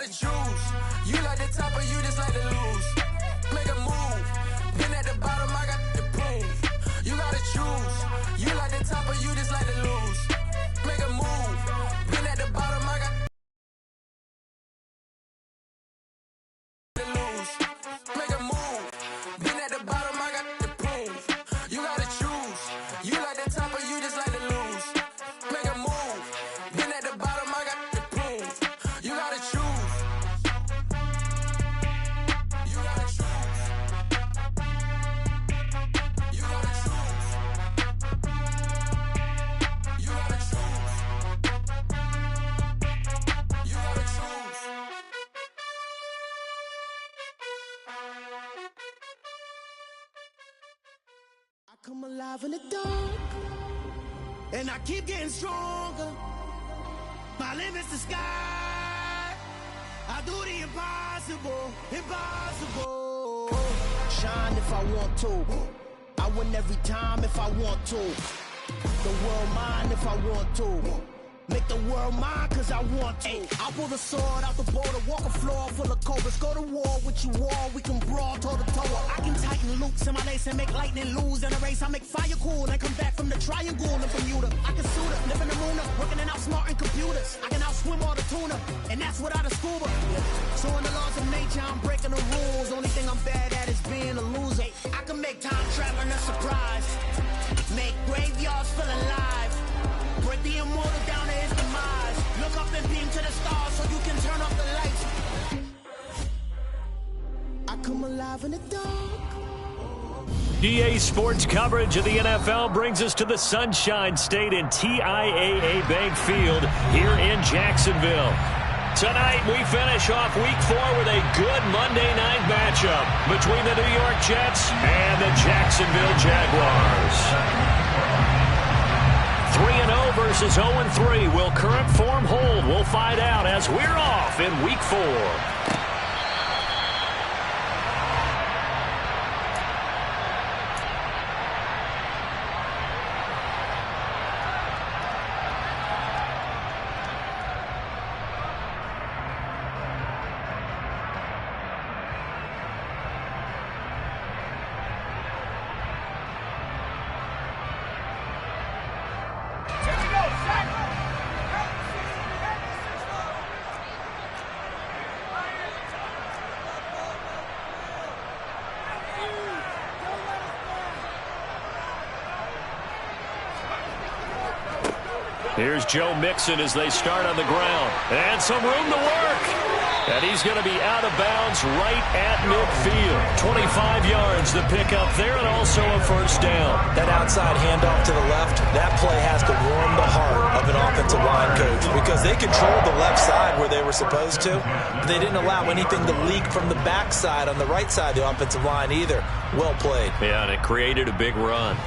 gotta choose. You like the top or you just like to lose. Make a move. Been at the bottom, I got to prove. You gotta choose. You like the top or you just like to lose. Make a move. Been at the bottom, I got to lose. Make a move. Been at the bottom, I got to prove. You gotta choose. You like the top or you just like to lose. Make a move. Been at the bottom, I got to prove. You gotta choose. You gotta choose. You gotta choose. You gotta choose. You gotta choose. I come alive in the dark, and I keep getting stronger. My limit's the sky. I do the impossible, impossible. Shine if I want to. I win every time if I want to. The world mine if I want to. Make the world mine cause I want to. I'll pull the sword out the border, walk a floor full of cobras. Go to war with you all, we can brawl toe to toe. I can tighten loops in my lace and make lightning lose in a race. I make fire cool and come back from the triangle in Bermuda. I can suit up, live in the moon up, working and outsmarting computers. I can outswim all the tuna, and that's without a scuba. So in the laws of nature, I'm breaking the rules. Only thing I'm bad at is being a loser. I can make time traveling a surprise. Make graveyards feel alive. Break the immortal down to his demise. Look up and beam to the stars so you can turn off the lights. I come alive in the dark. EA Sports coverage of the NFL brings us to the Sunshine State and TIAA Bank Field here in Jacksonville. Tonight, we finish off Week 4 with a good Monday night matchup between the New York Jets and the Jacksonville Jaguars. 3-0 versus 0-3. Will current form hold? We'll find out as we're off in Week 4. Here's Joe Mixon as they start on the ground. And some room to work. And he's going to be out of bounds right at midfield. 25 yards the pick up there, and also a first down. That outside handoff to the left, that play has to warm the heart of an offensive line coach because they controlled the left side where they were supposed to. But they didn't allow anything to leak from the backside on the right side of the offensive line either. Well played. Yeah, and it created a big run.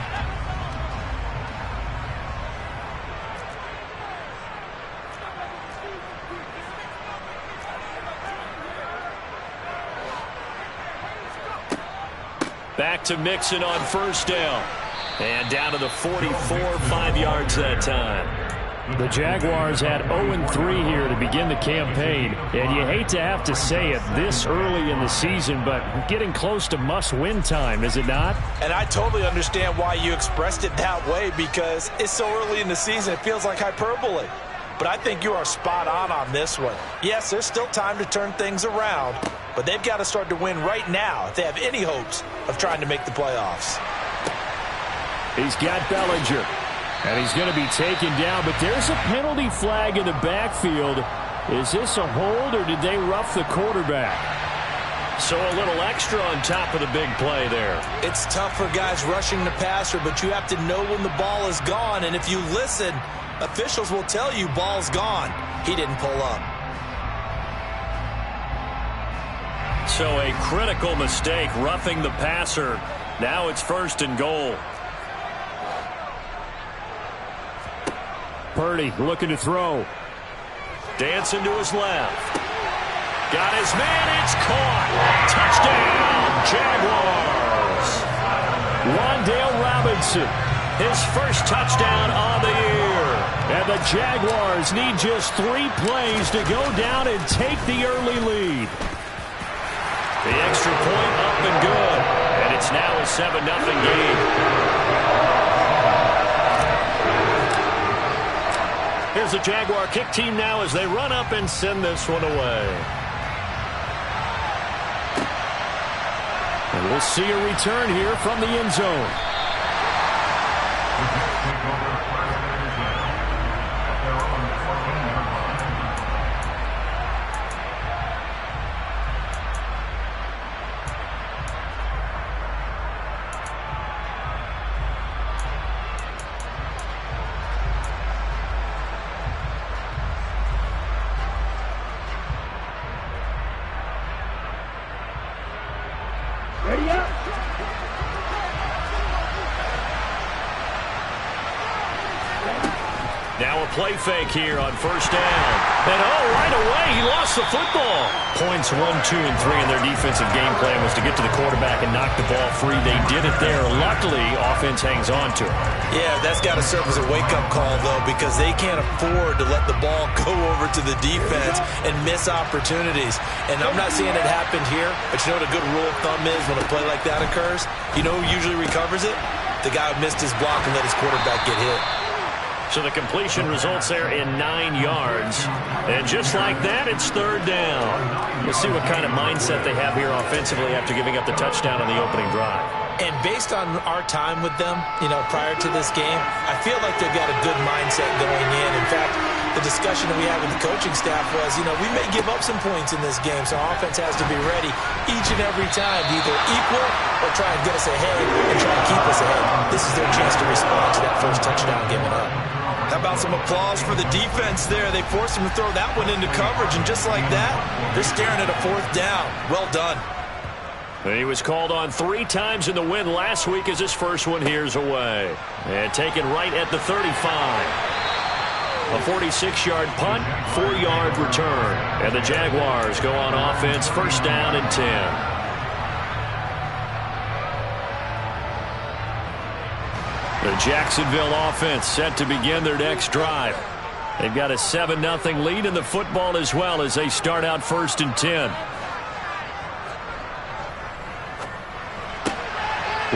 Back to Mixon on first down. And down to the 44, 5 yards that time. The Jaguars had 0-3 here to begin the campaign. And you hate to have to say it this early in the season, but getting close to must-win time, is it not? And I totally understand why you expressed it that way because it's so early in the season, it feels like hyperbole. But I think you are spot on this one. Yes, there's still time to turn things around, but they've got to start to win right now if they have any hopes of trying to make the playoffs. He's got Bellinger, and he's going to be taken down, but there's a penalty flag in the backfield. Is this a hold, or did they rough the quarterback? So a little extra on top of the big play there. It's tough for guys rushing the passer, but you have to know when the ball is gone, and if you listen, officials will tell you ball's gone. He didn't pull up. So a critical mistake, roughing the passer. Now it's 1st and goal. Purdy looking to throw. Dancing to his left. Got his man, it's caught. Touchdown, Jaguars. Wan'Dale Robinson, his first touchdown on the year. And the Jaguars need just 3 plays to go down and take the early lead. The extra point up and good. And it's now a 7-0 game. Here's the Jaguar kick team now as they run up and send this one away. And we'll see a return here from the end zone. Now a play fake here on first down. And right away, he lost the football. Points 1, 2, and 3 in their defensive game plan was to get to the quarterback and knock the ball free. They did it there. Luckily, offense hangs on to it. Yeah, that's got to serve as a wake-up call, though, because they can't afford to let the ball go over to the defense and miss opportunities. And I'm not saying it happened here, but you know what a good rule of thumb is when a play like that occurs? You know who usually recovers it? The guy who missed his block and let his quarterback get hit. So the completion results there in 9 yards. And just like that, it's third down. We'll see what kind of mindset they have here offensively after giving up the touchdown on the opening drive. And based on our time with them, prior to this game, I feel like they've got a good mindset going in. In fact, the discussion that we had with the coaching staff was, we may give up some points in this game, so our offense has to be ready each and every time to either equal or try and get us ahead and try to keep us ahead. This is their chance to respond to that first touchdown given up. How about some applause for the defense there? They forced him to throw that one into coverage, and just like that, they're staring at a fourth down. Well done. He was called on 3 times in the win last week as his first one here's away. And taken right at the 35. A 46-yard punt, 4-yard return. And the Jaguars go on offense, first down and 10. The Jacksonville offense set to begin their next drive. They've got a 7-0 lead in the football as well as they start out first and 10.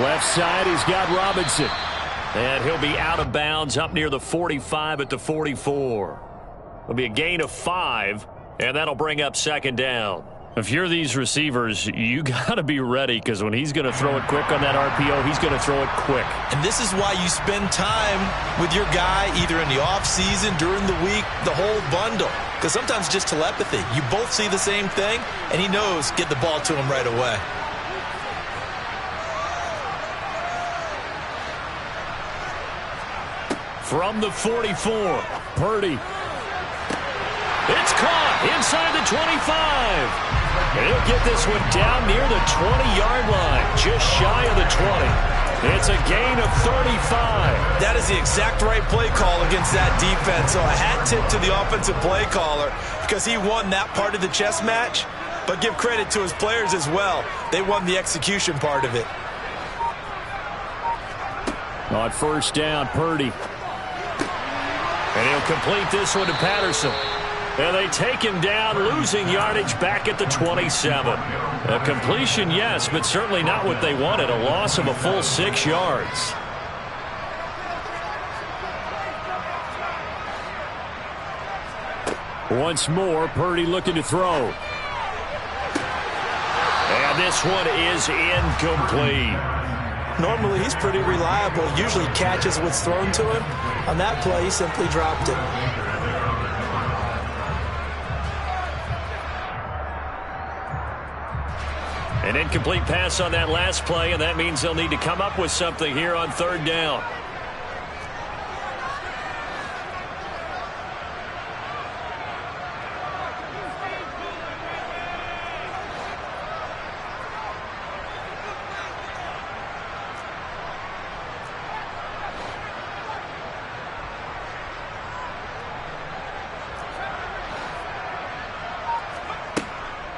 Left side, he's got Robinson. And he'll be out of bounds up near the 45 at the 44. It'll be a gain of 5, and that'll bring up second down. If you're these receivers, you got to be ready because when he's going to throw it quick on that RPO, he's going to throw it quick. And this is why you spend time with your guy either in the offseason, during the week, the whole bundle. Because sometimes just telepathy. You both see the same thing, and he knows get the ball to him right away. From the 44, Purdy. It's caught inside the 25. He'll get this one down near the 20-yard line, just shy of the 20. It's a gain of 35. That is the exact right play call against that defense. So a hat tip to the offensive play caller because he won that part of the chess match. But give credit to his players as well. They won the execution part of it. On first down, Purdy. And he'll complete this one to Patterson. And they take him down, losing yardage back at the 27. A completion, yes, but certainly not what they wanted. A loss of a full 6 yards. Once more, Purdy looking to throw. And this one is incomplete. Normally, he's pretty reliable. Usually catches what's thrown to him. On that play, he simply dropped it. An incomplete pass on that last play, and that means they'll need to come up with something here on third down.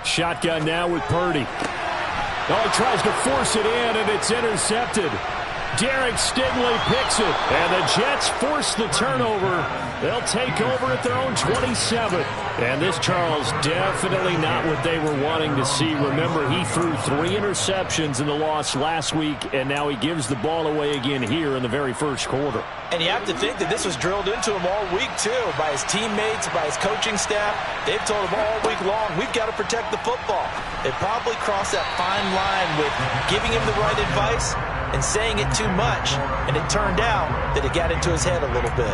Shotgun now with Purdy. Oh, he tries to force it in, and it's intercepted. Derek Stingley picks it, and the Jets force the turnover. They'll take over at their own 27. And this, Charles, definitely not what they were wanting to see. Remember, he threw 3 interceptions in the loss last week, and now he gives the ball away again here in the very first quarter. And you have to think that this was drilled into him all week, too, by his teammates, by his coaching staff. They've told him all week long, we've got to protect the football. They probably crossed that fine line with giving him the right advice and saying it too much. And it turned out that it got into his head a little bit.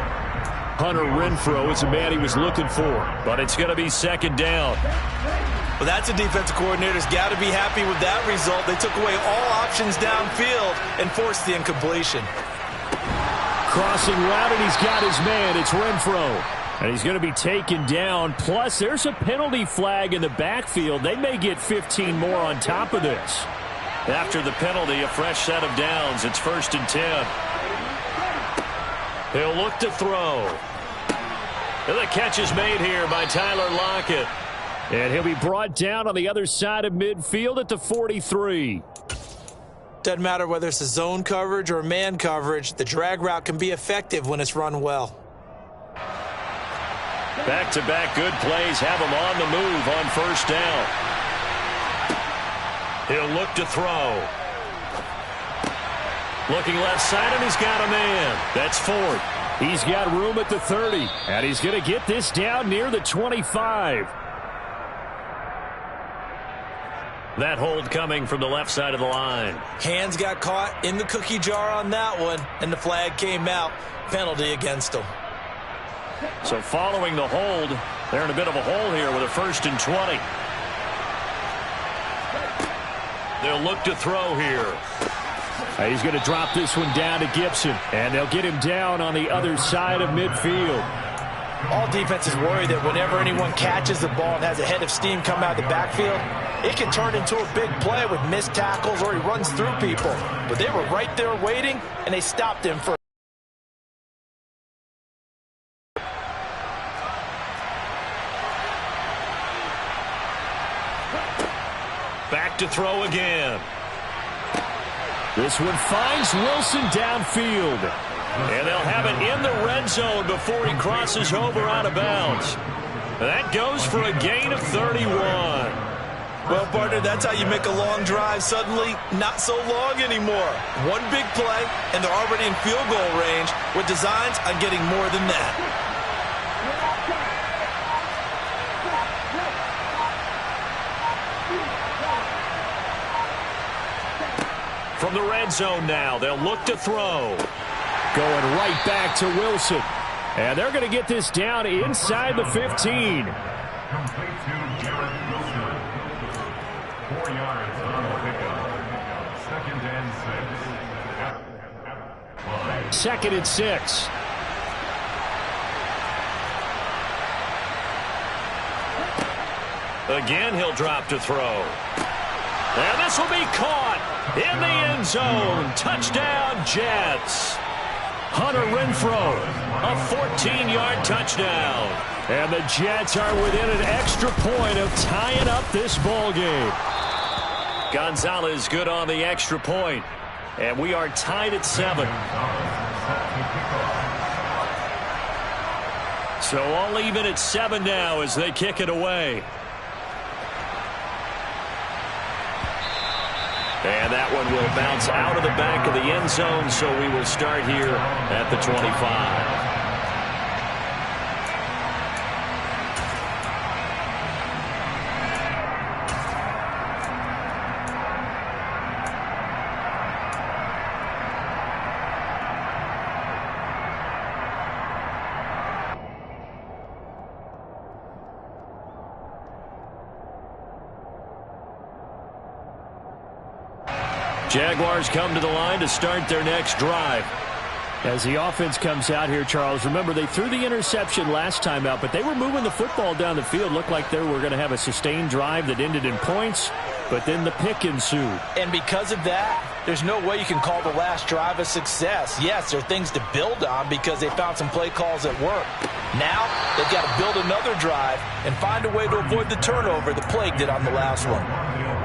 Hunter Renfrow is the man he was looking for. But it's going to be second down. Well, that's a defensive coordinator's got to be happy with that result. They took away all options downfield and forced the incompletion. Crossing route, and he's got his man. It's Renfrow. And he's going to be taken down. Plus, there's a penalty flag in the backfield. They may get 15 more on top of this. After the penalty, a fresh set of downs. It's 1st and 10. He'll look to throw. And the catch is made here by Tyler Lockett. And he'll be brought down on the other side of midfield at the 43. Doesn't matter whether it's a zone coverage or man coverage, the drag route can be effective when it's run well. Back-to-back good plays have him on the move on 1st down. He'll look to throw. Looking left side, and he's got a man. That's Ford. He's got room at the 30, and he's going to get this down near the 25. That hold coming from the left side of the line. Hands got caught in the cookie jar on that one, and the flag came out. Penalty against him. So following the hold, they're in a bit of a hole here with a 1st and 20. They'll look to throw here. He's going to drop this one down to Gibson, and they'll get him down on the other side of midfield. All defenses worry that whenever anyone catches the ball and has a head of steam come out of the backfield, it can turn into a big play with missed tackles or he runs through people. But they were right there waiting, and they stopped him for back to throw again. This one finds Wilson downfield. And they'll have it in the red zone before he crosses over out of bounds. That goes for a gain of 31. Well, partner, that's how you make a long drive suddenly not so long anymore. One big play, and they're already in field goal range with designs on getting more than that. From the red zone now, they'll look to throw. Going right back to Wilson. And they're going to get this down inside the 15. Complete to Garrett Wilson. 4 yards on the pickup. 2nd and 6. 2nd and 6. Again, he'll drop to throw. And this will be caught in the end zone. Touchdown, Jets. Hunter Renfrow, a 14-yard touchdown. And the Jets are within an extra point of tying up this ball game. Gonzalez good on the extra point. And we are tied at 7. So all even at 7 now as they kick it away. And that one will bounce out of the back of the end zone, so we will start here at the 25. Jaguars come to the line to start their next drive. As the offense comes out here, Charles, remember they threw the interception last time out, but they were moving the football down the field. Looked like they were going to have a sustained drive that ended in points, but then the pick ensued. And because of that, there's no way you can call the last drive a success. Yes, there are things to build on because they found some play calls that work. Now, they've got to build another drive and find a way to avoid the turnover that plagued it on the last one.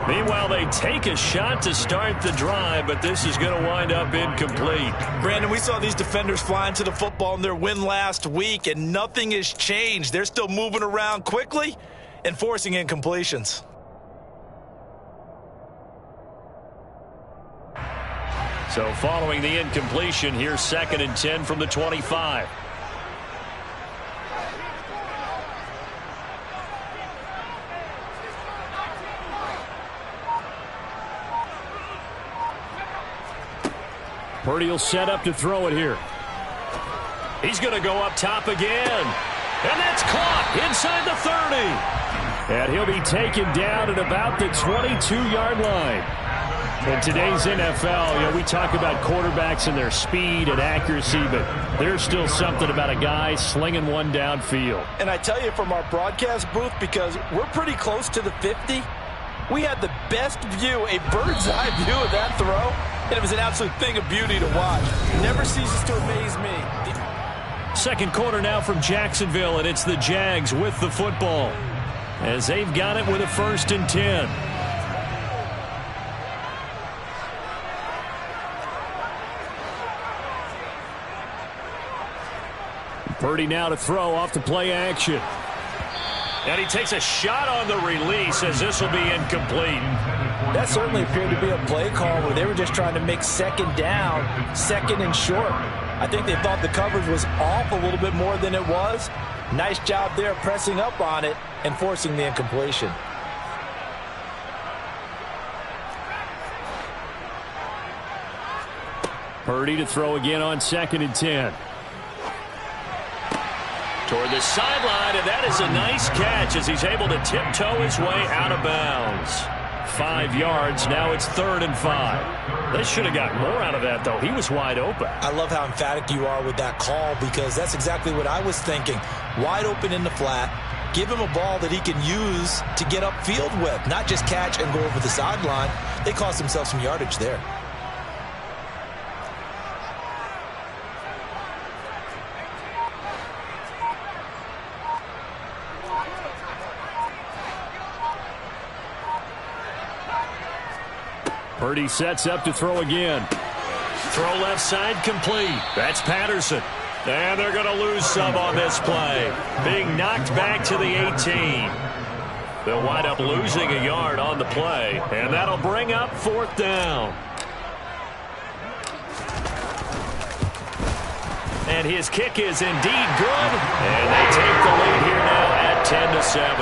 Meanwhile, they take a shot to start the drive, but this is going to wind up incomplete. Brandon, we saw these defenders flying to the football in their win last week, and nothing has changed. They're still moving around quickly and forcing incompletions. So following the incompletion, here's 2nd and 10 from the 25. Purdy will set up to throw it here. He's going to go up top again. And that's caught inside the 30. And he'll be taken down at about the 22-yard line. In today's NFL, we talk about quarterbacks and their speed and accuracy, but there's still something about a guy slinging one downfield. And I tell you from our broadcast booth, because we're pretty close to the 50, we had the best view, a bird's eye view of that throw, and it was an absolute thing of beauty to watch. Never ceases to amaze me. Second quarter now from Jacksonville, and it's the Jags with the football as they've got it with a 1st and 10. Purdy now to throw off the play action. And he takes a shot on the release as this will be incomplete. That certainly appeared to be a play call where they were just trying to make 2nd down, 2nd and short. I think they thought the coverage was off a little bit more than it was. Nice job there pressing up on it and forcing the incompletion. Purdy to throw again on 2nd and 10. Toward the sideline, and that is a nice catch as he's able to tiptoe his way out of bounds. 5 yards, now it's 3rd and 5. They should have got more out of that, though. He was wide open. I love how emphatic you are with that call, because that's exactly what I was thinking. Wide open in the flat. Give him a ball that he can use to get upfield with, not just catch and go over the sideline. They cost themselves some yardage there. Purdy sets up to throw again. Throw left side complete. That's Patterson. And they're going to lose some on this play. Being knocked back to the 18. They'll wind up losing a yard on the play. And that'll bring up 4th down. And his kick is indeed good. And they take the lead here now at 10-7.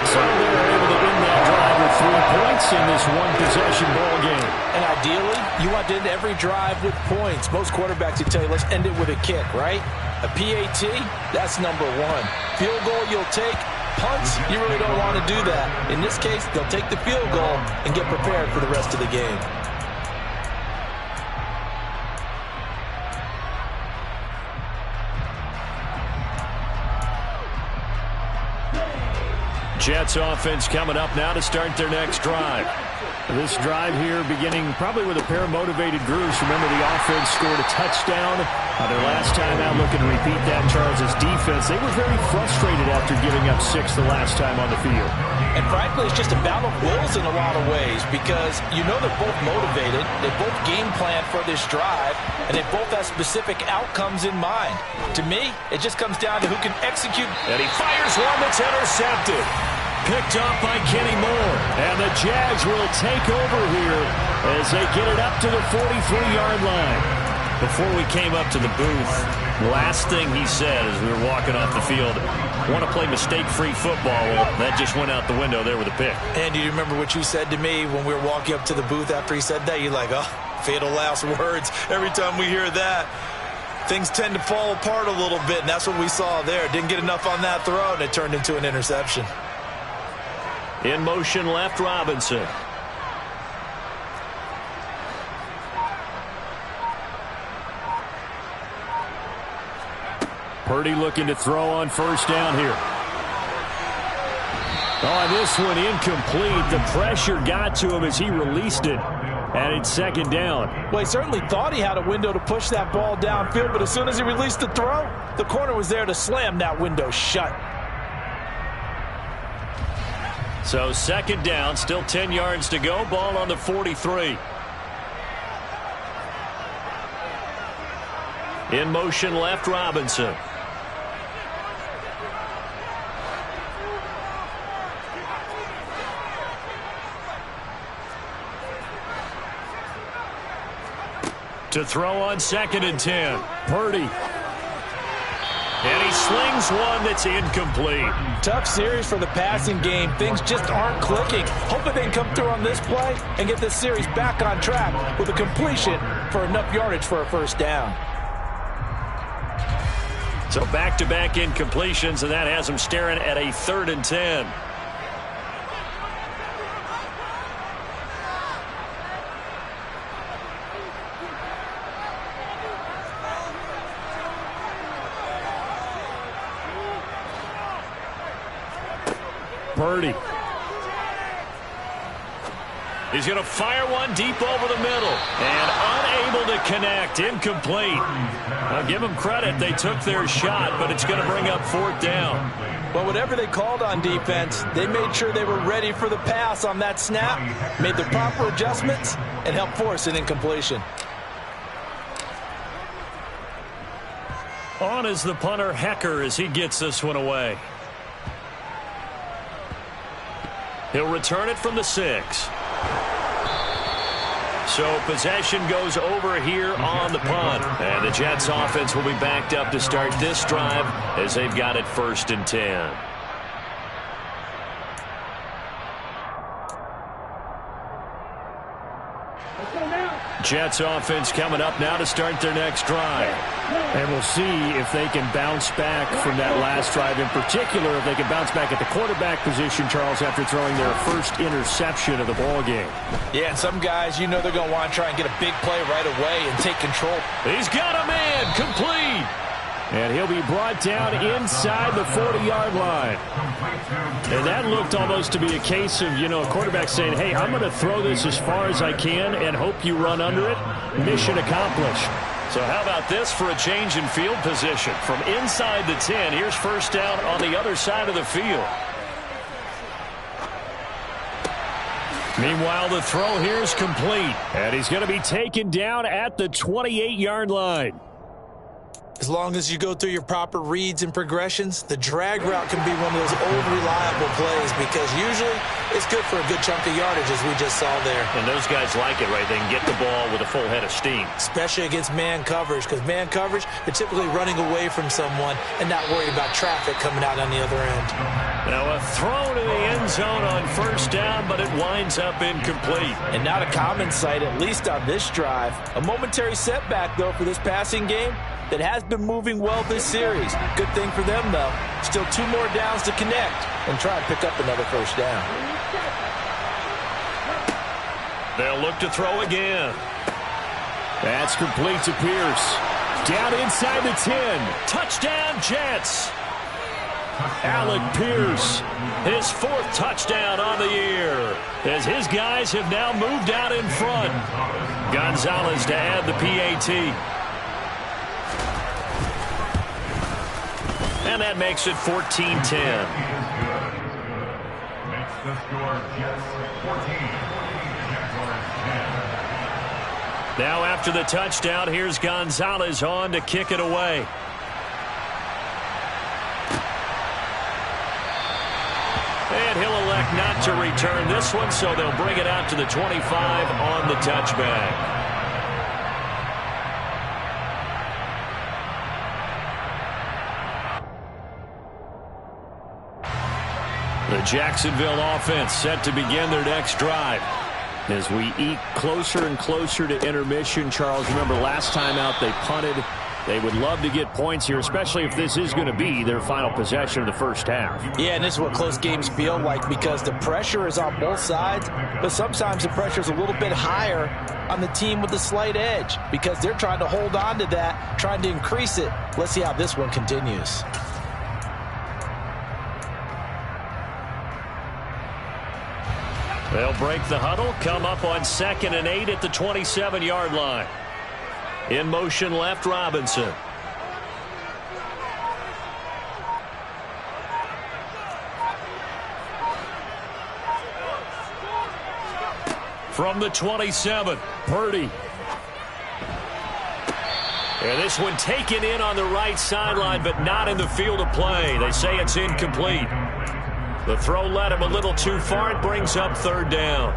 So they're able to win that drive with 3 points in this one-possession ball game. And ideally, you want to end every drive with points. Most quarterbacks would tell you, let's end it with a kick, right? A PAT, that's number 1. Field goal you'll take. Punts, you really don't want to do that. In this case, they'll take the field goal and get prepared for the rest of the game. Jets offense coming up now to start their next drive. This drive here beginning probably with a pair of motivated grooves. Remember, the offense scored a touchdown on their last time out. Looking to repeat that. Charles' defense, they were very frustrated after giving up 6 the last time on the field. And frankly, it's just a battle of wills in a lot of ways, because you know they're both motivated. They both game plan for this drive, and they both have specific outcomes in mind. To me, it just comes down to who can execute. And he fires one that's intercepted. Picked up by Kenny Moore. And the Jags will take over here as they get it up to the 43-yard line. Before we came up to the booth, last thing he said as we were walking off the field, want to play mistake-free football. Well, that just went out the window there with a pick. And do you remember what you said to me when we were walking up to the booth after he said that? You're like, oh, fatal last words. Every time we hear that, things tend to fall apart a little bit, and that's what we saw there. Didn't get enough on that throw, and it turned into an interception. In motion left, Robinson. Purdy looking to throw on 1st down here. Oh, this one incomplete. The pressure got to him as he released it. And it's 2nd down. Well, he certainly thought he had a window to push that ball downfield, but as soon as he released the throw, the corner was there to slam that window shut. So second down, still 10 yards to go. Ball on the 43. In motion left, Robinson. To throw on 2nd and 10. Purdy. And he slings one that's incomplete. Tough series for the passing game. Things just aren't clicking. Hoping they can come through on this play and get this series back on track with a completion for enough yardage for a first down. So back-to-back incompletions, and that has them staring at a 3rd and 10. Purdy. He's going to fire one deep over the middle. And unable to connect. Incomplete. I'll give them credit. They took their shot, but it's going to bring up 4th down. Well, whatever they called on defense, they made sure they were ready for the pass on that snap, made the proper adjustments, and helped force an incompletion. On is the punter, Hecker, as he gets this one away. He'll return it from the 6. So possession goes over here on the punt. And the Jets offense will be backed up to start this drive as they've got it 1st and 10. Jets offense coming up now to start their next drive. And we'll see if they can bounce back from that last drive. In particular, if they can bounce back at the quarterback position, Charles, after throwing their first interception of the ball game. Yeah, and some guys, you know they're going to want to try and get a big play right away and take control. He's got a man, complete. And he'll be brought down inside the 40-yard line. And that looked almost to be a case of, a quarterback saying, hey, I'm going to throw this as far as I can and hope you run under it. Mission accomplished. So how about this for a change in field position? From inside the 10, here's 1st down on the other side of the field. Meanwhile, the throw here is complete. And he's going to be taken down at the 28-yard line. As long as you go through your proper reads and progressions, the drag route can be one of those old reliable plays because usually it's good for a good chunk of yardage, as we just saw there. And those guys like it, right? They can get the ball with a full head of steam. Especially against man coverage, because man coverage, they're typically running away from someone and not worried about traffic coming out on the other end. Now a throw to the end zone on 1st down, but it winds up incomplete. And not a common sight, at least on this drive. A momentary setback, though, for this passing game that has been moving well this series. Good thing for them, though. Still 2 more downs to connect and try and pick up another 1st down. They'll look to throw again. That's complete to Pierce. Down inside the 10. Touchdown, Jets. Alec Pierce. His 4th touchdown on the year, as his guys have now moved out in front. Gonzalez to add the PAT. And that makes it 14-10. Makes the score Jets 14, Jaguars 10. Now after the touchdown, here's Gonzalez on to kick it away. And he'll elect not to return this one, so they'll bring it out to the 25 on the touchback. The Jacksonville offense set to begin their next drive. As we eke closer and closer to intermission, Charles, remember last time out they punted. They would love to get points here, especially if this is going to be their final possession of the 1st half. Yeah, and this is what close games feel like because the pressure is on both sides, but sometimes the pressure is a little bit higher on the team with the slight edge because they're trying to hold on to that, trying to increase it. Let's see how this one continues. They'll break the huddle, come up on 2nd and 8 at the 27-yard line. In motion left, Robinson. From the 27, Purdy. And this one taken in on the right sideline, but not in the field of play. They say it's incomplete. The throw led him a little too far. It brings up third down.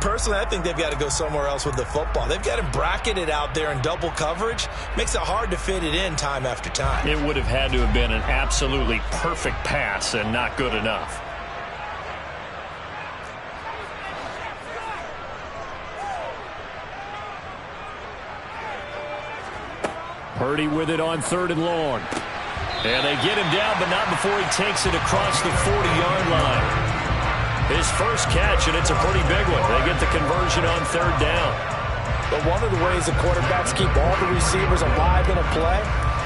Personally, I think they've got to go somewhere else with the football. They've got him bracketed out there in double coverage. Makes it hard to fit it in time after time. It would have had to have been an absolutely perfect pass and not good enough. Purdy with it on 3rd and long. And they get him down, but not before he takes it across the 40-yard line. His first catch, and it's a pretty big one. They get the conversion on 3rd down. But one of the ways the quarterbacks keep all the receivers alive in a play,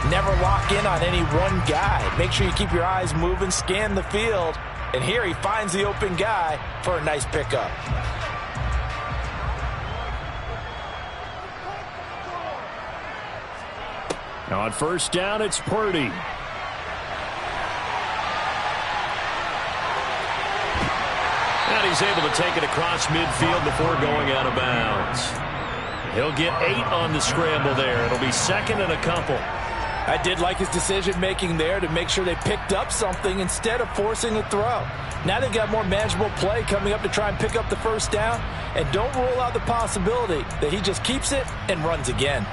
never lock in on any one guy. Make sure you keep your eyes moving, scan the field. And here he finds the open guy for a nice pickup. On 1st down, it's Purdy. And he's able to take it across midfield before going out of bounds. He'll get 8 on the scramble there. It'll be 2nd and a couple. I did like his decision-making there to make sure they picked up something instead of forcing a throw. Now they've got more manageable play coming up to try and pick up the 1st down. And don't rule out the possibility that he just keeps it and runs again.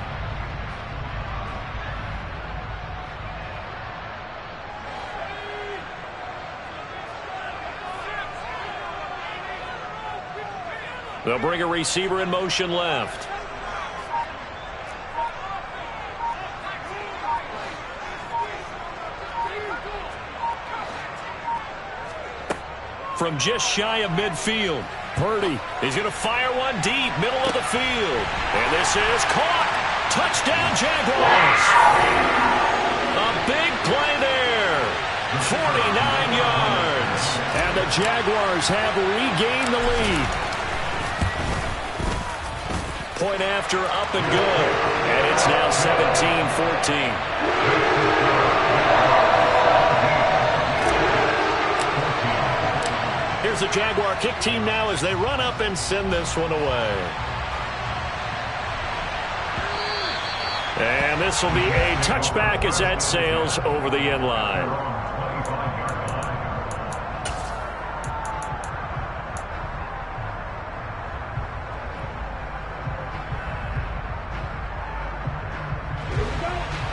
They'll bring a receiver in motion left. From just shy of midfield, Purdy is going to fire one deep, middle of the field. And this is caught. Touchdown, Jaguars. A big play there. 49 yards. And the Jaguars have regained the lead. Point after, up and good. And it's now 17-14. Here's the Jaguar kick team now as they run up and send this one away. And this will be a touchback as that sails over the end line.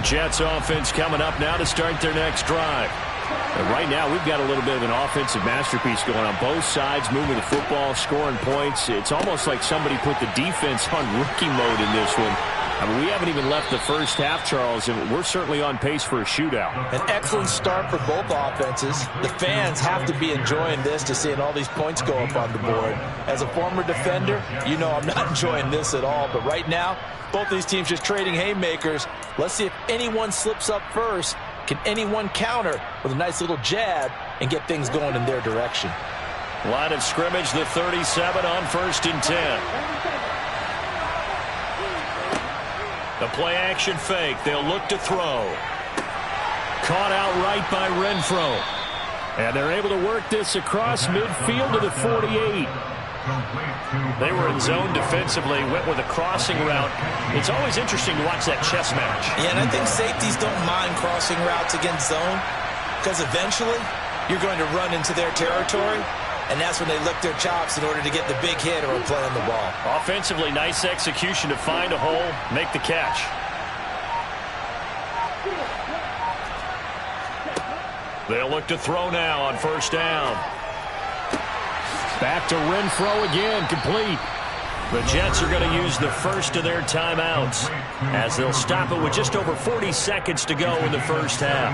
Jets offense coming up now to start their next drive. And right now, we've got a little bit of an offensive masterpiece going on both sides, moving the football, scoring points. It's almost like somebody put the defense on rookie mode in this one. I mean, we haven't even left the first half, Charles, and we're certainly on pace for a shootout. An excellent start for both offenses. The fans have to be enjoying this to seeing all these points go up on the board. As a former defender, you know I'm not enjoying this at all. But right now, both these teams just trading haymakers. Let's see if anyone slips up first. Can anyone counter with a nice little jab and get things going in their direction? Line of scrimmage, the 37 on 1st and 10. The play action fake. They'll look to throw. Caught out right by Renfro. And they're able to work this across midfield to the 48. They were in zone defensively, went with a crossing route. It's always interesting to watch that chess match. Yeah, and I think safeties don't mind crossing routes against zone because eventually you're going to run into their territory, and that's when they lick their chops in order to get the big hit or a play on the ball. Offensively, nice execution to find a hole, make the catch. They'll look to throw now on 1st down. Back to Renfro again, complete. The Jets are going to use the first of their timeouts as they'll stop it with just over 40 seconds to go in the first half.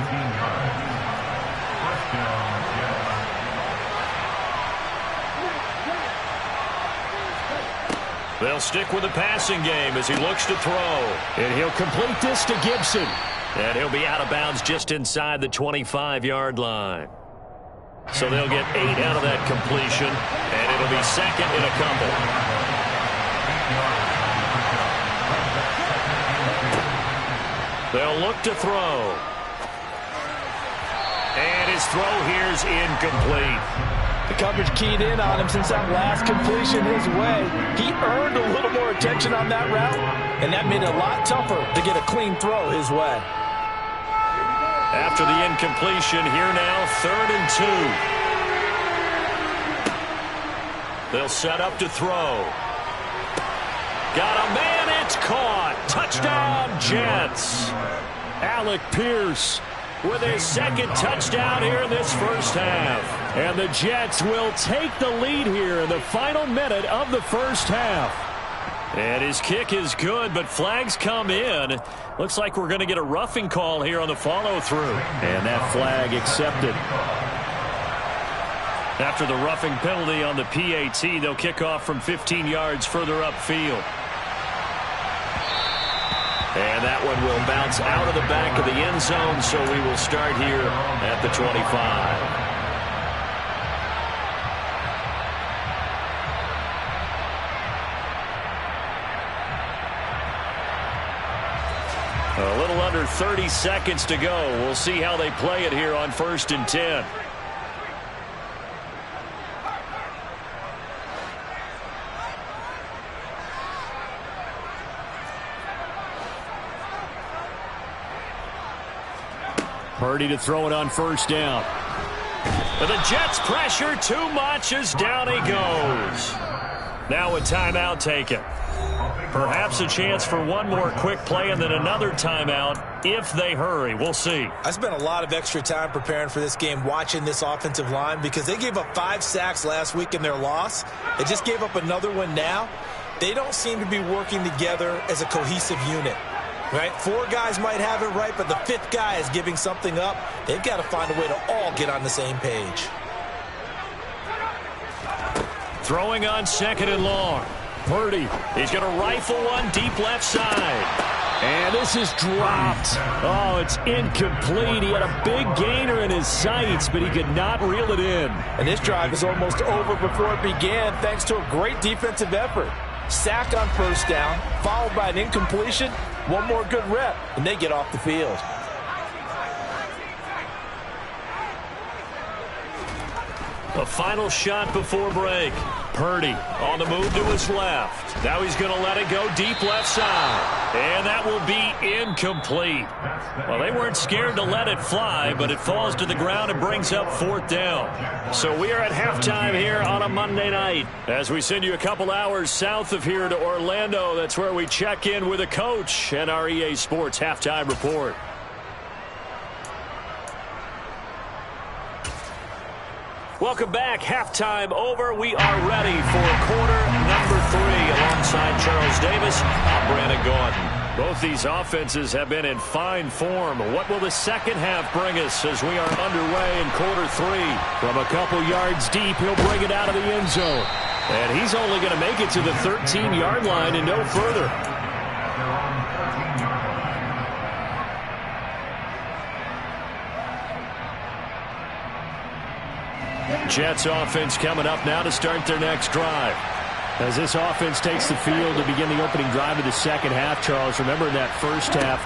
They'll stick with the passing game as he looks to throw. And he'll complete this to Gibson. And he'll be out of bounds just inside the 25-yard line. So they'll get 8 out of that completion, and it'll be 2nd and a couple. They'll look to throw. And his throw here's incomplete. The coverage keyed in on him since that last completion his way. He earned a little more attention on that route, and that made it a lot tougher to get a clean throw his way. After the incompletion, here now, 3rd and 2. They'll set up to throw. Got a man, it's caught. Touchdown, Jets. Alec Pierce with his 2nd touchdown here in this first half. And the Jets will take the lead here in the final minute of the first half. And his kick is good, but flags come in. Looks like we're going to get a roughing call here on the follow-through. And that flag accepted. After the roughing penalty on the PAT, they'll kick off from 15 yards further upfield. And that one will bounce out of the back of the end zone, so we will start here at the 25. A little under 30 seconds to go. We'll see how they play it here on 1st and 10. Purdy to throw it on 1st down. But the Jets pressure too much as down he goes. Now a timeout taken. Perhaps a chance for one more quick play and then another timeout if they hurry. We'll see. I spent a lot of extra time preparing for this game watching this offensive line because they gave up 5 sacks last week in their loss. They just gave up another one now. They don't seem to be working together as a cohesive unit. Right? 4 guys might have it right, but the 5th guy is giving something up. They've got to find a way to all get on the same page. Throwing on 2nd and long. Purdy, he's going to rifle one deep left side. And this is dropped. Oh, it's incomplete. He had a big gainer in his sights, but he could not reel it in. And this drive is almost over before it began thanks to a great defensive effort. Sack on 1st down, followed by an incompletion. One more good rep, and they get off the field. A final shot before break. Purdy on the move to his left. Now he's going to let it go deep left side. And that will be incomplete. Well, they weren't scared to let it fly, but it falls to the ground and brings up 4th down. So we are at halftime here on a Monday night. As we send you a couple hours south of here to Orlando, that's where we check in with a coach and our EA Sports halftime report. Welcome back. Halftime over. We are ready for quarter number 3 alongside Charles Davis. I'm Brandon Gaudin. Both these offenses have been in fine form. What will the second half bring us as we are underway in quarter 3? From a couple yards deep, he'll bring it out of the end zone. And he's only going to make it to the 13-yard line and no further. Jets offense coming up now to start their next drive. As this offense takes the field to begin the opening drive of the second half, Charles, remember in that first half,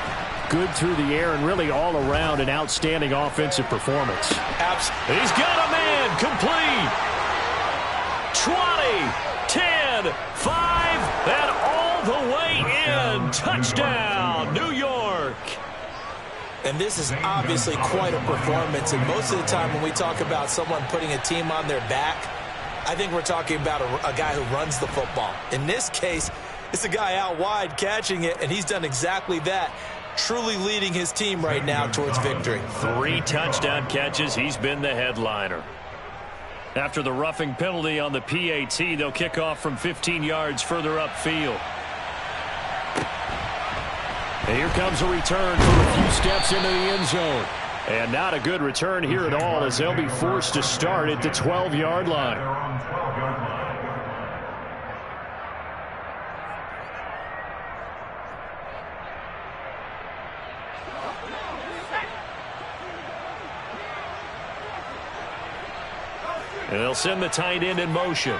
good through the air and really all around an outstanding offensive performance. Absolutely. He's got a man complete. 20, 10, 5, and all the way in. Touchdown, New York. And this is obviously quite a performance. And most of the time when we talk about someone putting a team on their back, I think we're talking about a guy who runs the football. In this case, it's a guy out wide catching it, and he's done exactly that, truly leading his team right now towards victory. 3 touchdown catches. He's been the headliner. After the roughing penalty on the PAT, they'll kick off from 15 yards further upfield. And here comes a return for a few steps into the end zone. And not a good return here at all as they'll be forced to start at the 12-yard line. And they'll send the tight end in motion.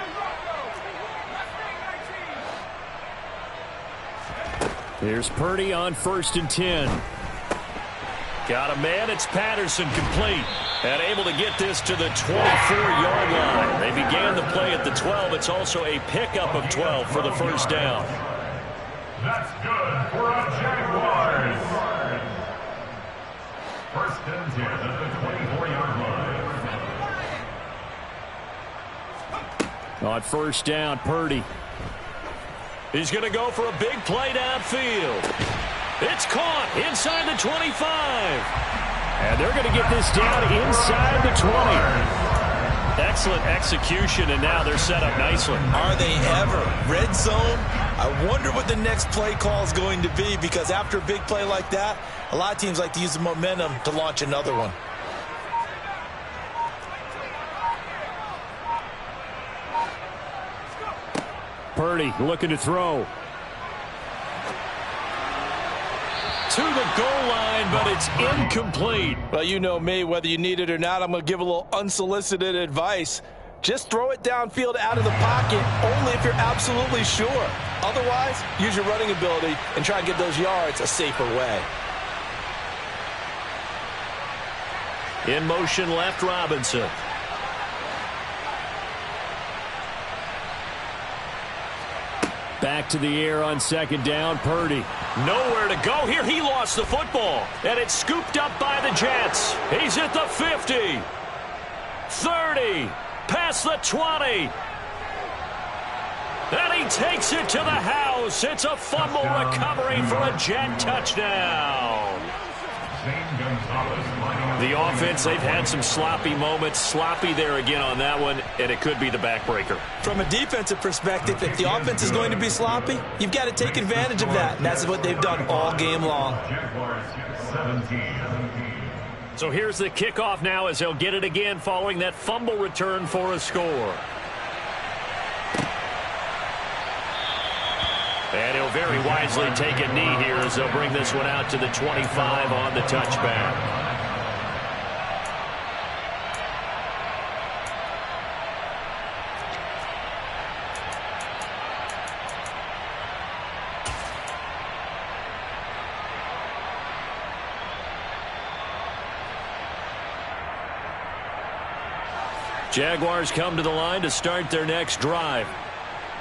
Here's Purdy on 1st and 10. Got a man. It's Patterson, complete. And able to get this to the 24-yard line. They began the play at the 12. It's also a pickup of 12 for the first down. That's good for a Jaguars. First and 10 at the 24-yard line. On first down, Purdy. He's going to go for a big play downfield. It's caught inside the 25. And they're going to get this down inside the 20. Excellent execution, and now they're set up nicely. Are they ever? Red zone? I wonder what the next play call is going to be, because after a big play like that, a lot of teams like to use the momentum to launch another one. Purdy looking to throw. To the goal line, but it's incomplete. Well, you know me, whether you need it or not, I'm going to give a little unsolicited advice. Just throw it downfield out of the pocket, only if you're absolutely sure. Otherwise, use your running ability and try and get those yards a safer way. In motion left, Robinson. Back to the air on second down, Purdy. Nowhere to go here. He lost the football, and it's scooped up by the Jets. He's at the 50, 30, past the 20. And he takes it to the house. It's a fumble recovery for a Jet touchdown. The offense, they've had some sloppy moments. Sloppy there again on that one, and it could be the backbreaker. From a defensive perspective, if the offense is going to be sloppy, you've got to take advantage of that, and that's what they've done all game long. So here's the kickoff now as they'll get it again following that fumble return for a score. And he'll very wisely take a knee here as they'll bring this one out to the 25 on the touchback. Jaguars come to the line to start their next drive.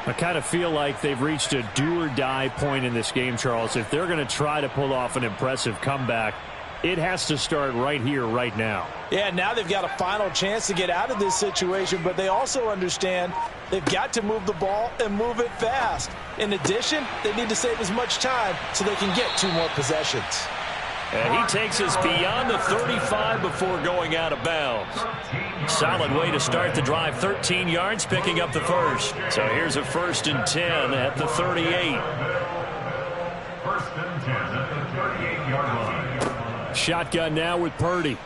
I kind of feel like they've reached a do-or-die point in this game, Charles. If they're going to try to pull off an impressive comeback, it has to start right here, right now. Yeah, now they've got a final chance to get out of this situation, but they also understand they've got to move the ball and move it fast. In addition, they need to save as much time so they can get 2 more possessions. And he takes us beyond the 35 before going out of bounds. Solid way to start the drive. 13 yards, picking up the first. So here's a 1st and 10 at the 38. 1st and 10 at the 38-yard line. Shotgun now with Purdy.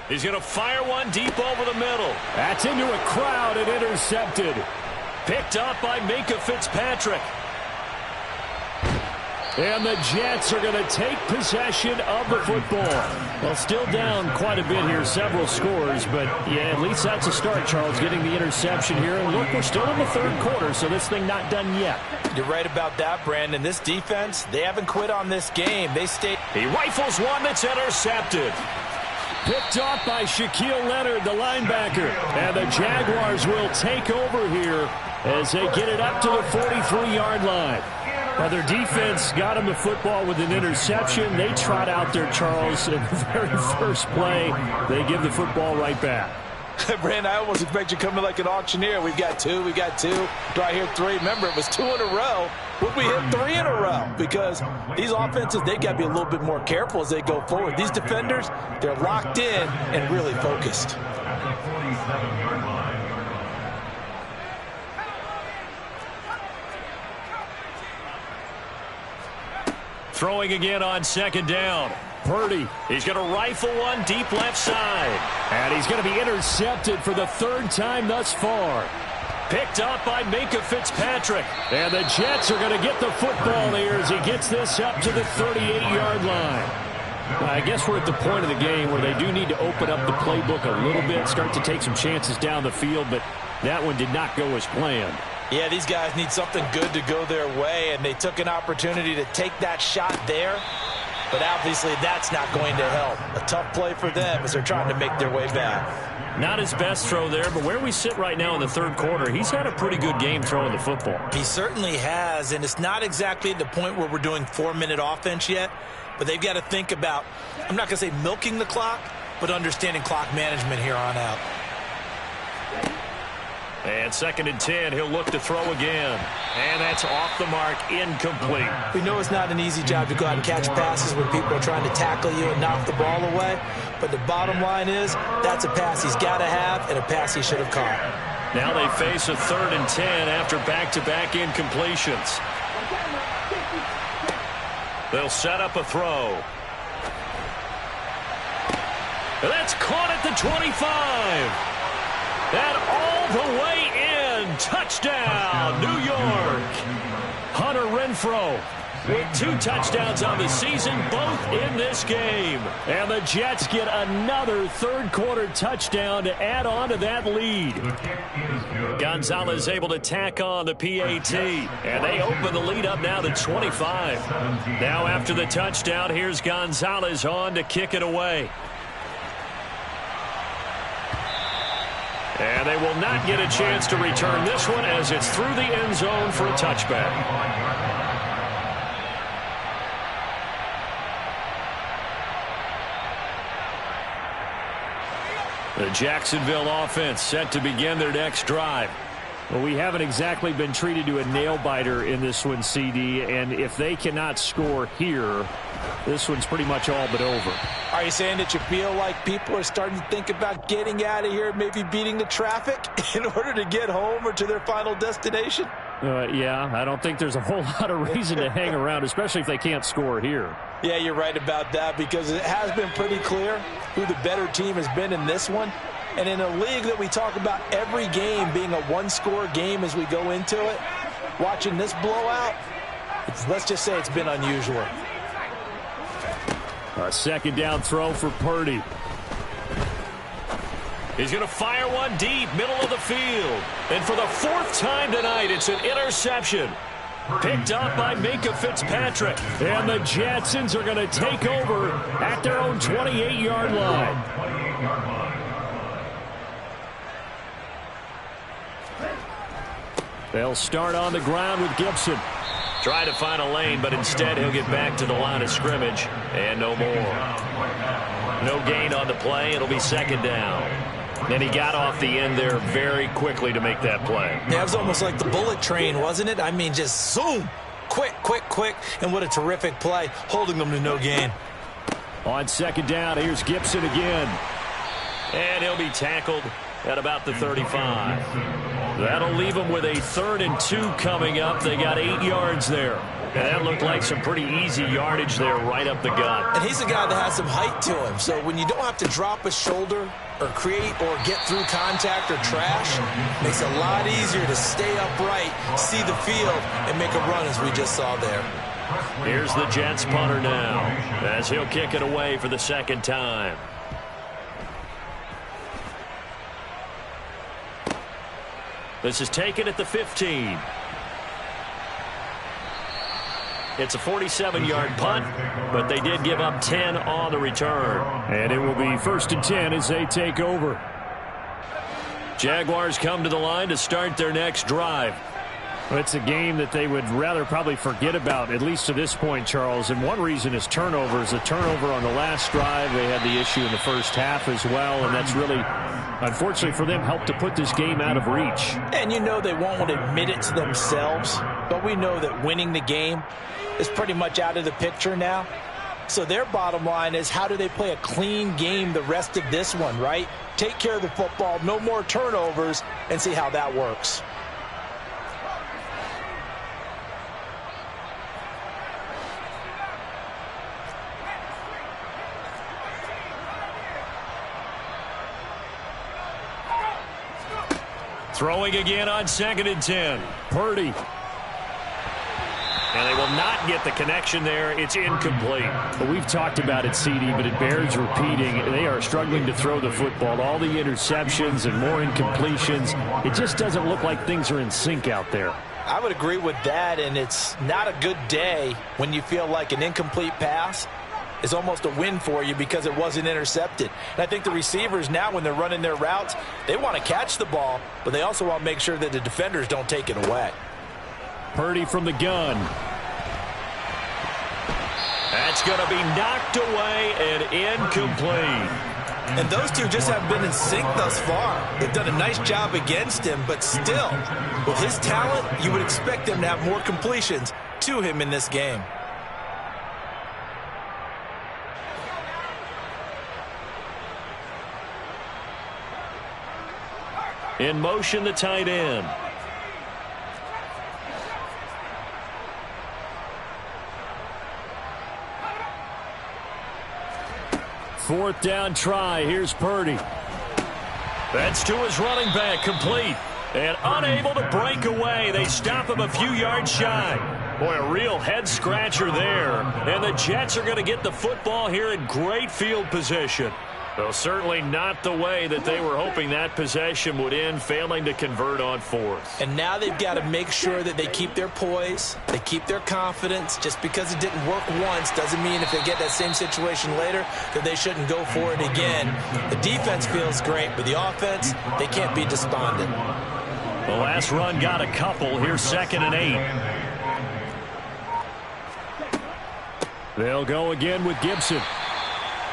He's going to fire one deep over the middle. That's into a crowd and intercepted. Picked up by Minkah Fitzpatrick. And the Jets are going to take possession of the football. Well, still down quite a bit here, several scores, but yeah, at least that's a start, Charles, getting the interception here. And look, we're still in the 3rd quarter, so this thing not done yet. You're right about that, Brandon. This defense, they haven't quit on this game. They stay. He rifles one that's intercepted. Picked off by Shaquille Leonard, the linebacker. And the Jaguars will take over here as they get it up to the 43-yard line. Well, their defense got them the football with an interception. They trot out there, Charles, in the very first play. They give the football right back. Brandon, I almost expect you coming like an auctioneer. We've got 2, we've got 2. Do I hear 3? Remember, it was 2 in a row. Would we hit 3 in a row? Because these offenses, they got to be a little bit more careful as they go forward. These defenders, they're locked in and really focused. At the 47-yard line. Throwing again on 2nd down. Purdy. He's going to rifle one deep left side. And he's going to be intercepted for the 3rd time thus far. Picked up by Minkah Fitzpatrick. And the Jets are going to get the football here as he gets this up to the 38-yard line. I guess we're at the point of the game where they do need to open up the playbook a little bit, start to take some chances down the field, but that one did not go as planned. Yeah, these guys need something good to go their way, and they took an opportunity to take that shot there But obviously that's not going to help. A tough play for them as they're trying to make their way back. Not his best throw there, but where we sit right now in the third quarter, he's had a pretty good game throwing the football. He certainly has, and it's not exactly at the point where we're doing 4-minute offense yet, but they've got to think about, I'm not going to say milking the clock, but understanding clock management here on out. And 2nd and 10, he'll look to throw again. And that's off the mark, incomplete. We know it's not an easy job to go out and catch passes when people are trying to tackle you and knock the ball away. But the bottom line is, that's a pass he's got to have and a pass he should have caught. Now they face a 3rd and 10 after back-to-back incompletions. They'll set up a throw. That's caught at the 25. And all the way in. Touchdown, New York. Hunter Renfrow with 2 touchdowns on the season, both in this game. And the Jets get another third-quarter touchdown to add on to that lead. Gonzalez able to tack on the PAT. And they open the lead up now to 25. Now after the touchdown, here's Gonzalez on to kick it away. And they will not get a chance to return this one as it's through the end zone for a touchback. The Jacksonville offense set to begin their next drive. Well, we haven't exactly been treated to a nail-biter in this one, CD, and if they cannot score here, this one's pretty much all but over. Are you saying that you feel like people are starting to think about getting out of here, maybe beating the traffic in order to get home or to their final destination? Yeah, I don't think there's a whole lot of reason to hang around, especially if they can't score here. Yeah, you're right about that because it has been pretty clear who the better team has been in this one. And in a league that we talk about every game being a one-score game as we go into it, watching this blowout, let's just say it's been unusual. A 2nd down throw for Purdy. He's going to fire one deep, middle of the field. And for the 4th time tonight, it's an interception. Picked up by Minkah Fitzpatrick. And the Jetsons are going to take over at their own 28-yard line. They'll start on the ground with Gibson. Try to find a lane, but instead he'll get back to the line of scrimmage. And no more. No gain on the play. It'll be 2nd down. And he got off the end there very quickly to make that play. Yeah, it was almost like the bullet train, wasn't it? I mean, just zoom. Quick, quick, quick. And what a terrific play, holding them to no gain. On 2nd down, here's Gibson again. And he'll be tackled at about the 35. That'll leave them with a 3rd and 2 coming up. They got 8 yards there. And that looked like some pretty easy yardage there right up the gut. And he's a guy that has some height to him. So when you don't have to drop a shoulder or create or get through contact or trash, it makes it a lot easier to stay upright, see the field, and make a run as we just saw there. Here's the Jets punter now as he'll kick it away for the 2nd time. This is taken at the 15. It's a 47-yard punt, but they did give up 10 on the return. And it will be 1st and 10 as they take over. Jaguars come to the line to start their next drive. Well, it's a game that they would rather probably forget about, at least to this point, Charles. And one reason is turnovers. A turnover on the last drive. They had the issue in the first half as well, and that's really, unfortunately for them, helped to put this game out of reach. And you know they won't admit it to themselves, but we know that winning the game is pretty much out of the picture now. So their bottom line is, how do they play a clean game the rest of this one, right? Take care of the football, no more turnovers, and see how that works. Throwing again on 2nd and 10. Purdy. And they will not get the connection there. It's incomplete. But we've talked about it, CD, but it bears repeating. They are struggling to throw the football. All the interceptions and more incompletions. It just doesn't look like things are in sync out there. I would agree with that, and it's not a good day when you feel like an incomplete pass is almost a win for you because it wasn't intercepted. And I think the receivers now, when they're running their routes, they want to catch the ball, but they also want to make sure that the defenders don't take it away. Purdy from the gun. That's going to be knocked away and incomplete. And those two just haven't been in sync thus far. They've done a nice job against him, but still, with his talent, you would expect them to have more completions to him in this game. In motion, the tight end. Fourth down try. Here's Purdy. That's to his running back, complete. And unable to break away. They stop him a few yards shy. Boy, a real head-scratcher there. And the Jets are going to get the football here in great field position. Though certainly not the way that they were hoping that possession would end, failing to convert on fourth. And now they've got to make sure that they keep their poise, they keep their confidence. Just because it didn't work once doesn't mean if they get that same situation later that they shouldn't go for it again. The defense feels great, but the offense, they can't be despondent. The last run got a couple. Here's 2nd and 8. They'll go again with Gibson.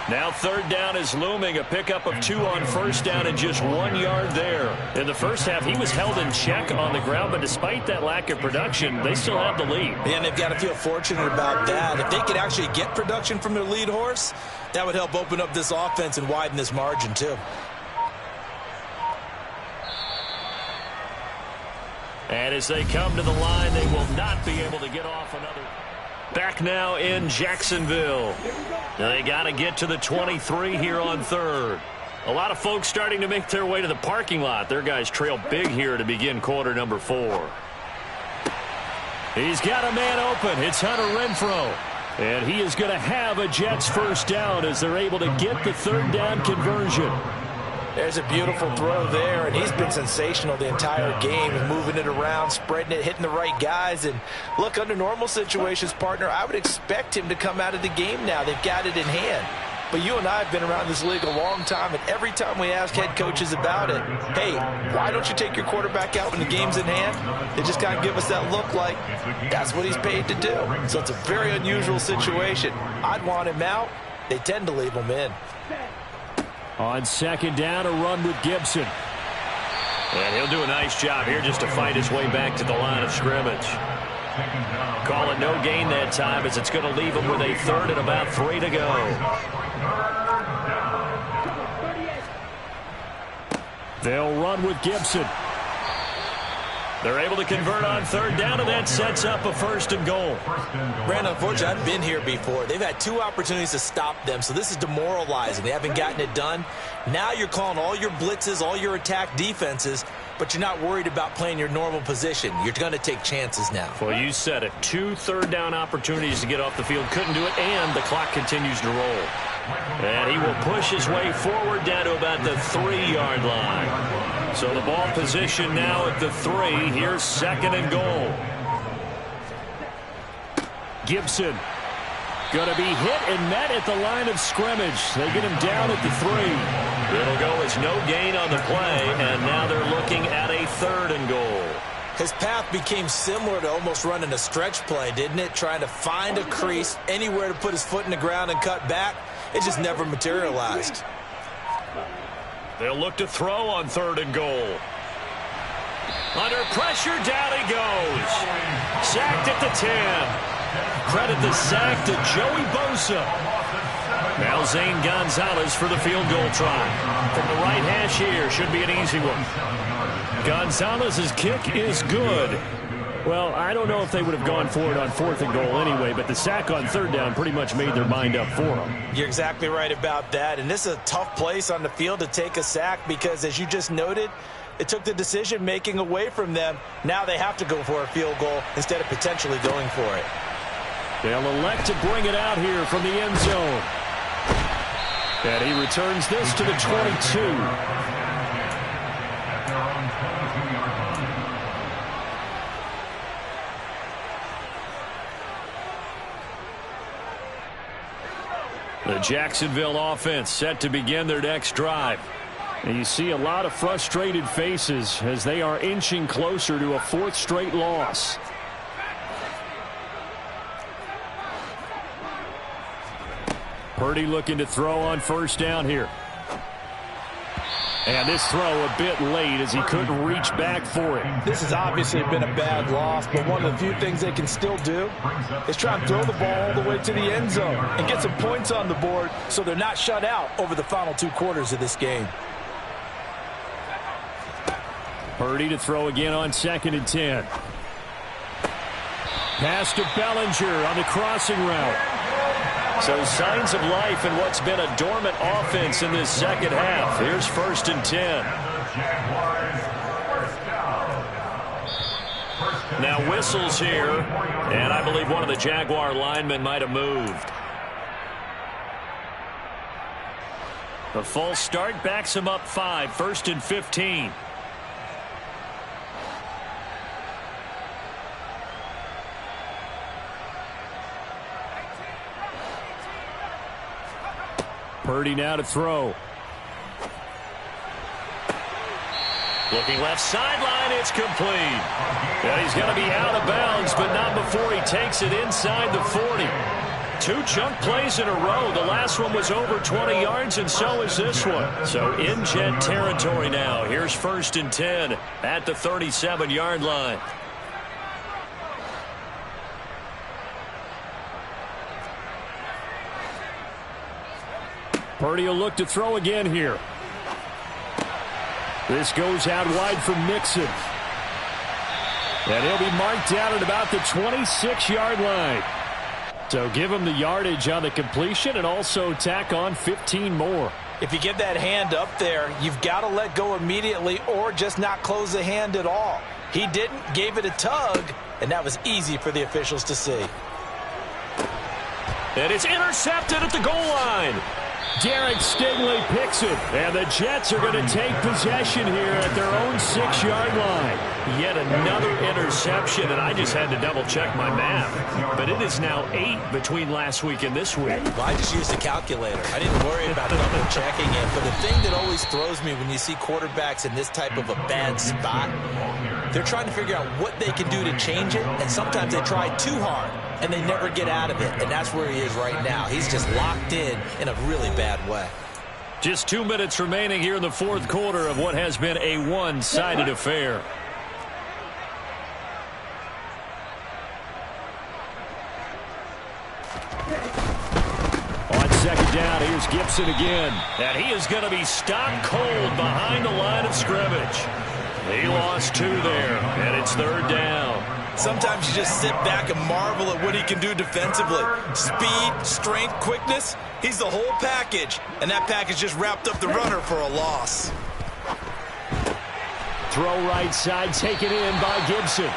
Now 3rd down is looming. A pickup of 2 on 1st down and just 1 yard there. In the first half, he was held in check on the ground, but despite that lack of production, they still have the lead. And they've got to feel fortunate about that. If they could actually get production from their lead horse, that would help open up this offense and widen this margin too. And as they come to the line, they will not be able to get off another. Back now in Jacksonville. They got to get to the 23 here on 3rd. A lot of folks starting to make their way to the parking lot. Their guys trail big here to begin quarter number 4. He's got a man open. It's Hunter Renfrow. And he is going to have a Jets first down as they're able to get the 3rd down conversion. There's a beautiful throw there, and he's been sensational the entire game, moving it around, spreading it, hitting the right guys. And look, under normal situations, partner, I would expect him to come out of the game now. They've got it in hand. But you and I have been around this league a long time, and every time we ask head coaches about it, hey, why don't you take your quarterback out when the game's in hand? They just kind of give us that look like that's what he's paid to do. So it's a very unusual situation. I'd want him out. They tend to leave him in. On 2nd down, a run with Gibson. And he'll do a nice job here just to fight his way back to the line of scrimmage. Call it no gain that time as it's going to leave him with a 3rd and about 3 to go. They'll run with Gibson. They're able to convert on 3rd down, and that sets up a 1st and goal. Brandon, unfortunately, I've been here before. They've had 2 opportunities to stop them, so this is demoralizing. They haven't gotten it done. Now you're calling all your blitzes, all your attack defenses, but you're not worried about playing your normal position. You're going to take chances now. Well, you said it. 2 3rd down opportunities to get off the field. Couldn't do it, and the clock continues to roll. And he will push his way forward down to about the 3-yard line. So the ball position now at the 3. Here's 2nd and goal. Gibson going to be hit and met at the line of scrimmage. They get him down at the 3. It'll go as no gain on the play, and now they're looking at a 3rd and goal. His path became similar to almost running a stretch play, didn't it? Trying to find a crease, anywhere to put his foot in the ground and cut back. It just never materialized. They'll look to throw on 3rd and goal. Under pressure, down he goes. Sacked at the 10. Credit the sack to Joey Bosa. Now Zane Gonzalez for the field goal try. From the right hash here, should be an easy one. Gonzalez's kick is good. Well, I don't know if they would have gone for it on 4th and goal anyway, but the sack on 3rd down pretty much made their mind up for them. You're exactly right about that, and this is a tough place on the field to take a sack because, as you just noted, it took the decision-making away from them. Now they have to go for a field goal instead of potentially going for it. They'll elect to bring it out here from the end zone. And he returns this to the 22. The Jacksonville offense set to begin their next drive. And you see a lot of frustrated faces as they are inching closer to a 4th straight loss. Purdy looking to throw on 1st down here. And this throw a bit late as he couldn't reach back for it. This has obviously been a bad loss, but one of the few things they can still do is try and throw the ball all the way to the end zone and get some points on the board so they're not shut out over the final 2 quarters of this game. Purdy to throw again on 2nd and 10. Pass to Bellinger on the crossing route. So signs of life in what's been a dormant offense in this second half. Here's 1st and 10. Now whistles here, and I believe one of the Jaguar linemen might have moved. The false start backs him up 5, 1st and 15. Purdy now to throw. Looking left sideline, it's complete. And he's going to be out of bounds, but not before he takes it inside the 40. 2 chunk plays in a row. The last one was over 20 yards, and so is this one. So in Jet territory now. Here's 1st and 10 at the 37-yard line. Purdy will look to throw again here. This goes out wide for Mixon. And he'll be marked down at about the 26-yard line. So give him the yardage on the completion and also tack on 15 more. If you get that hand up there, you've got to let go immediately or just not close the hand at all. He didn't, gave it a tug, and that was easy for the officials to see. And it's intercepted at the goal line. Derek Stingley picks it, and the Jets are going to take possession here at their own 6-yard line. Yet another interception, and I just had to double-check my math. But it is now 8 between last week and this week. Well, I just used a calculator. I didn't worry about double-checking it. But the thing that always throws me when you see quarterbacks in this type of a bad spot, they're trying to figure out what they can do to change it, and sometimes they try too hard, and they never get out of it. And that's where he is right now. He's just locked in a really bad way. Just 2 minutes remaining here in the 4th quarter of what has been a one-sided affair. On 2nd down, here's Gibson again. And he is going to be stopped cold behind the line of scrimmage. He lost 2 there, and it's 3rd down. Sometimes you just sit back and marvel at what he can do defensively. Speed, strength, quickness, he's the whole package. And that package just wrapped up the runner for a loss. Throw right side, taken in by Gibson.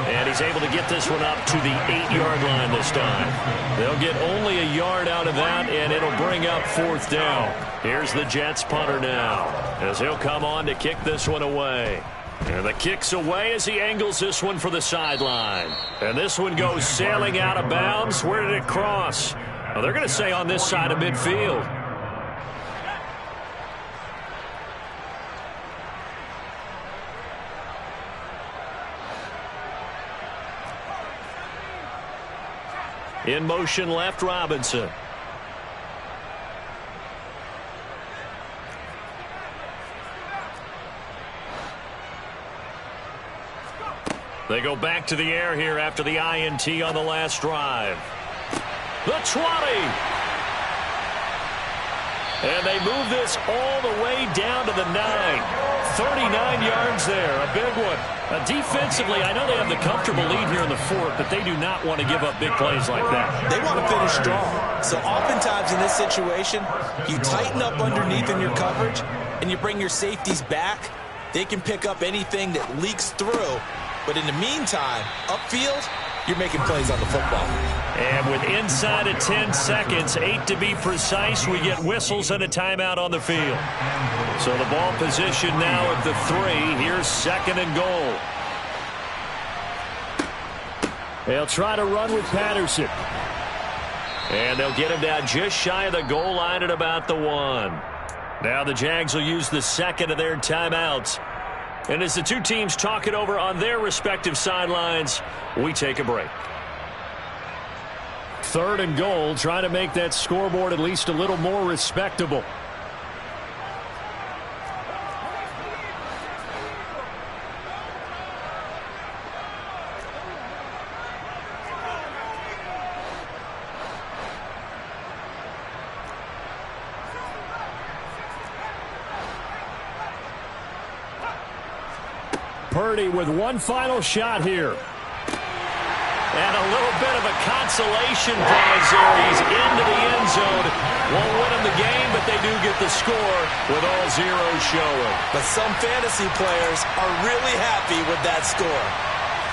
And he's able to get this one up to the 8-yard line this time. They'll get only a yard out of that, and it'll bring up 4th down. Here's the Jets punter now, as he'll come on to kick this one away. And the kick's away as he angles this one for the sideline. And this one goes sailing out of bounds. Where did it cross? Well, they're going to say on this side of midfield. In motion left, Robinson. They go back to the air here after the INT on the last drive. The 20. And they move this all the way down to the 9. 39 yards there, a big one. Defensively, I know they have the comfortable lead here in the 4th, but they do not want to give up big plays like that. They want to finish strong. So oftentimes in this situation, you tighten up underneath in your coverage, and you bring your safeties back. They can pick up anything that leaks through. But in the meantime, upfield, you're making plays on the football. And with inside of 10 seconds, 8 to be precise, we get whistles and a timeout on the field. So the ball position now at the 3. Here's 2nd and goal. They'll try to run with Patterson. And they'll get him down just shy of the goal line at about the 1. Now the Jags will use the second of their timeouts. And as the two teams talk it over on their respective sidelines, we take a break. 3rd and goal, trying to make that scoreboard at least a little more respectable. Purdy with one final shot here. And a little bit of a consolation prize there. He's into the end zone. Won't win them the game, but they do get the score with all zeros showing. But some fantasy players are really happy with that score.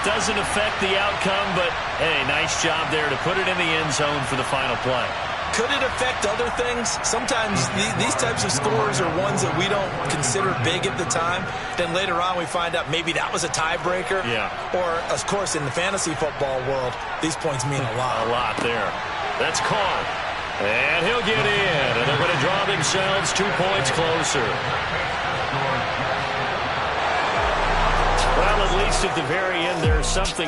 Doesn't affect the outcome, but, hey, nice job there to put it in the end zone for the final play. Could it affect other things? Sometimes these types of scores are ones that we don't consider big at the time. Then later on we find out maybe that was a tiebreaker. Yeah. Or, of course, in the fantasy football world, these points mean a lot. A lot there. That's caught. And he'll get in. And they're going to draw themselves 2 points closer. Well, at least at the very end, there's something